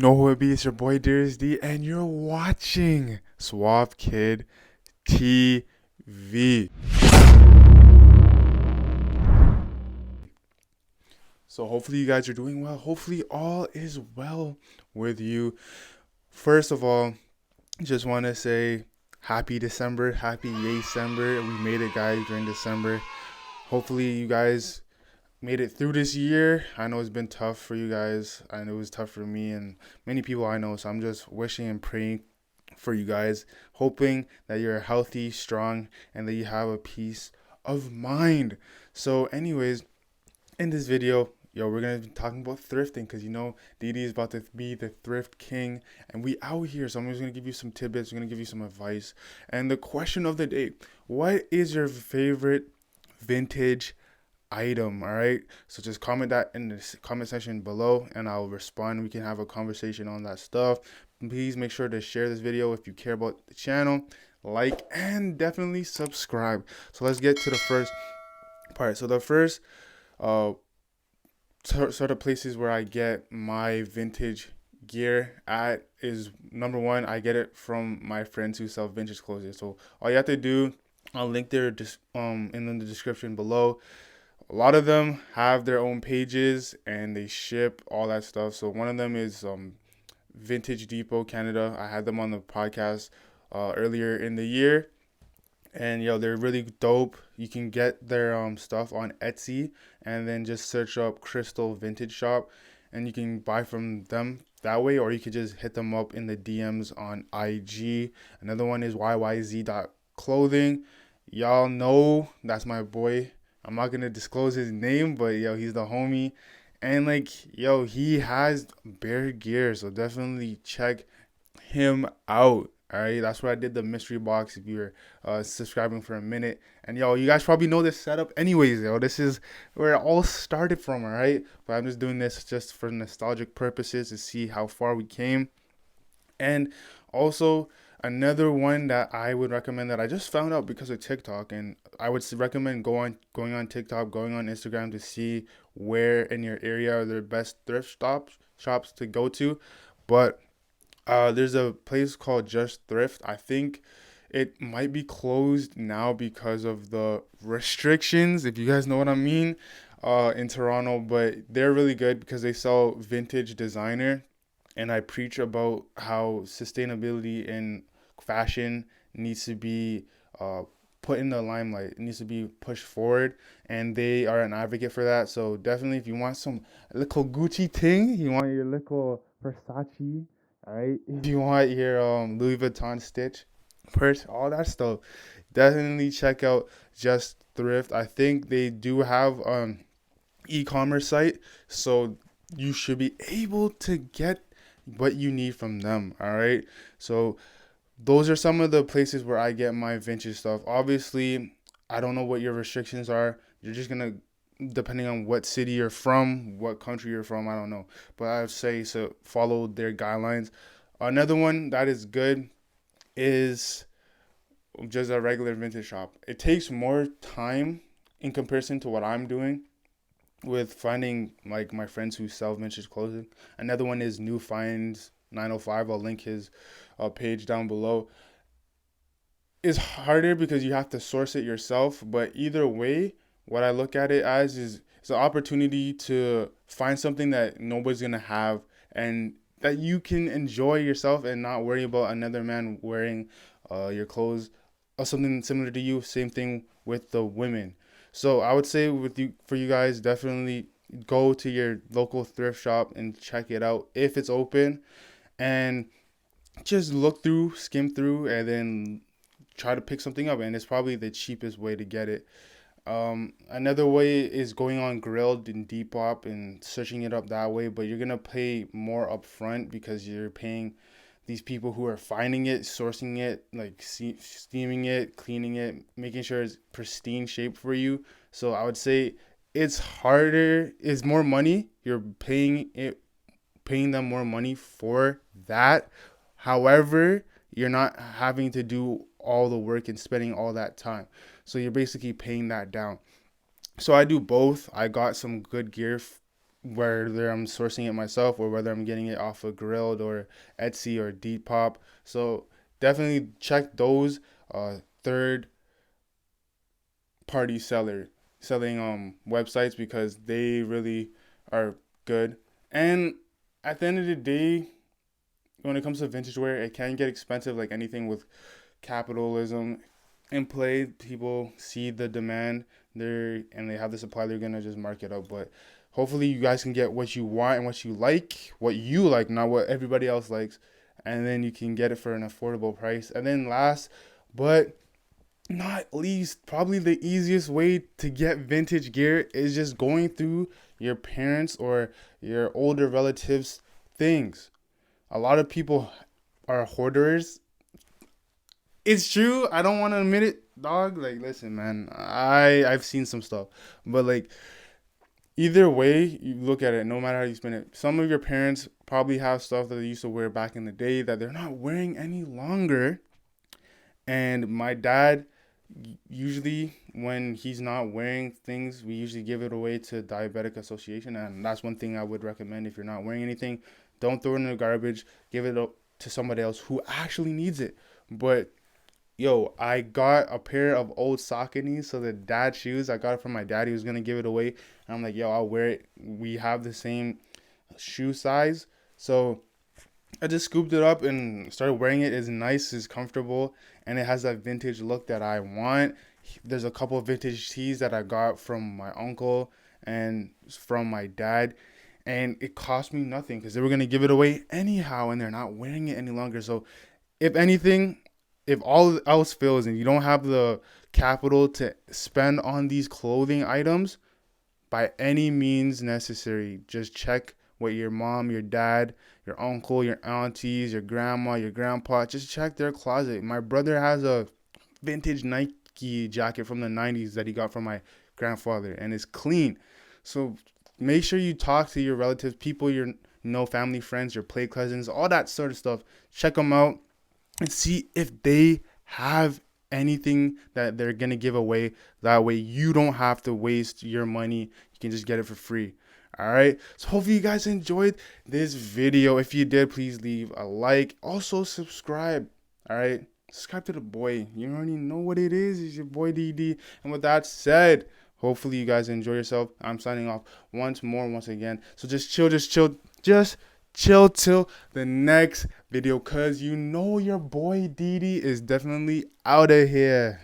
Know who it be? It's your boy Darius D, and you're watching Suave Kid TV. So hopefully you guys are doing well. Hopefully all is well with you. First of all, just want to say happy December, happy yay December. We made it, guys, during December. Hopefully you guys made it through this year. I know it's been tough for you guys. I know it was tough for me and many people I know. So I'm just wishing and praying for you guys, hoping that you're healthy, strong, and that you have a peace of mind. So, anyways, in this video, we're gonna be talking about thrifting because Didi is about to be the thrift king, and we out here. So I'm just gonna give you some tidbits. I'm gonna give you some advice. And the question of the day: what is your favorite vintage item? All right, so just comment that in the comment section below and I'll respond. We can have a conversation on that stuff. Please make sure to share this video if you care about the channel, like, and definitely subscribe. So let's get to the first part. So the first uh sort of places where I get my vintage gear at is, number one, I get it from my friends who sell vintage clothes. So all you have to do, I'll link their in the description below. A lot of them have their own pages and they ship all that stuff. So one of them is Vintage Depot Canada. I had them on the podcast earlier in the year, and they're really dope. You can get their stuff on Etsy and then just search up Crystal Vintage Shop, and you can buy from them that way, or you could just hit them up in the DMs on IG. Another one is yyz.clothing. Y'all know that's my boy. I'm not gonna disclose his name, but he's the homie. And he has bare gear, so definitely check him out. All right, that's where I did the mystery box. If you're subscribing for a minute, and you guys probably know this setup, anyways. This is where it all started from. All right, but I'm just doing this just for nostalgic purposes to see how far we came. And also, another one that I would recommend that I just found out because of TikTok, and I would recommend going on TikTok, going on Instagram to see where in your area are the best shops to go to. But there's a place called Just Thrift. I think it might be closed now because of the restrictions, if you guys know what I mean, in Toronto. But they're really good because they sell vintage designer, and I preach about how sustainability in fashion needs to be put in the limelight. It needs to be pushed forward, and they are an advocate for that. So definitely, if you want some little Gucci ting, you want your little Versace, all right. If you want your Louis Vuitton Stitch, purse, all that stuff, definitely check out Just Thrift. I think they do have e-commerce site, so you should be able to get what you need from them. All right. So those are some of the places where I get my vintage stuff. Obviously, I don't know what your restrictions are. You're just gonna, depending on what city you're from, what country you're from, I don't know. But I would say, so follow their guidelines. Another one that is good is just a regular vintage shop. It takes more time in comparison to what I'm doing with finding like my friends who sell vintage clothing. Another one is New Finds 905. I'll link his page down below. It's harder because you have to source it yourself, but either way, what I look at it as is it's an opportunity to find something that nobody's gonna have, and that you can enjoy yourself and not worry about another man wearing your clothes or something similar to you. Same thing with the women. So I would say for you guys, definitely go to your local thrift shop and check it out if it's open, and just look through, skim through, and then try to pick something up. And it's probably the cheapest way to get it. Another way is going on Grailed and Depop and searching it up that way, but you're gonna pay more upfront because you're paying these people who are finding it, sourcing it, like steaming it, cleaning it, making sure it's pristine shape for you. So I would say it's harder, it's more money. You're paying them more money for that. However, you're not having to do all the work and spending all that time. So you're basically paying that down. So I do both. I got some good gear whether I'm sourcing it myself or whether I'm getting it off of Grailed or Etsy or Depop. So definitely check those third party selling websites, because they really are good. And at the end of the day, when it comes to vintage wear, it can get expensive, like anything with capitalism in play. People see the demand there and they have the supply, they're gonna just mark it up. But hopefully you guys can get what you want and what you like, not what everybody else likes, and then you can get it for an affordable price. And then last but not least, probably the easiest way to get vintage gear is just going through your parents or your older relatives' things. A lot of people are hoarders. It's true. I don't want to admit it, dog. Like, listen, man. I've seen some stuff, but like either way you look at it, no matter how you spend it, some of your parents probably have stuff that they used to wear back in the day that they're not wearing any longer. And my dad, usually when he's not wearing things, we usually give it away to Diabetic Association, and that's one thing I would recommend. If you're not wearing anything, don't throw it in the garbage. Give it up to somebody else who actually needs it. But yo, I got a pair of old Sauconys, so the dad shoes. I got it from my dad. He was gonna give it away, and I'm like, yo, I'll wear it. We have the same shoe size, so I just scooped it up and started wearing it. It's nice, it's comfortable, and it has that vintage look that I want. There's a couple of vintage tees that I got from my uncle and from my dad, and it cost me nothing because they were gonna give it away anyhow, and they're not wearing it any longer. So, if anything, if all else fails and you don't have the capital to spend on these clothing items, by any means necessary, just check what your mom, your dad, your uncle, your aunties, your grandma, your grandpa, just check their closet. My brother has a vintage Nike jacket from the 90s that he got from my grandfather, and it's clean. So make sure you talk to your relatives, people you know, family, friends, your play cousins, all that sort of stuff. Check them out and see if they have anything that they're going to give away. That way you don't have to waste your money. You can just get it for free. All right. So hopefully you guys enjoyed this video. If you did, please leave a like. Also subscribe. All right. Subscribe to the boy. You already know what it is. It's your boy DD. And with that said, hopefully you guys enjoy yourself. I'm signing off once again. So just chill till the next video, cause you know your boy DD is definitely out of here.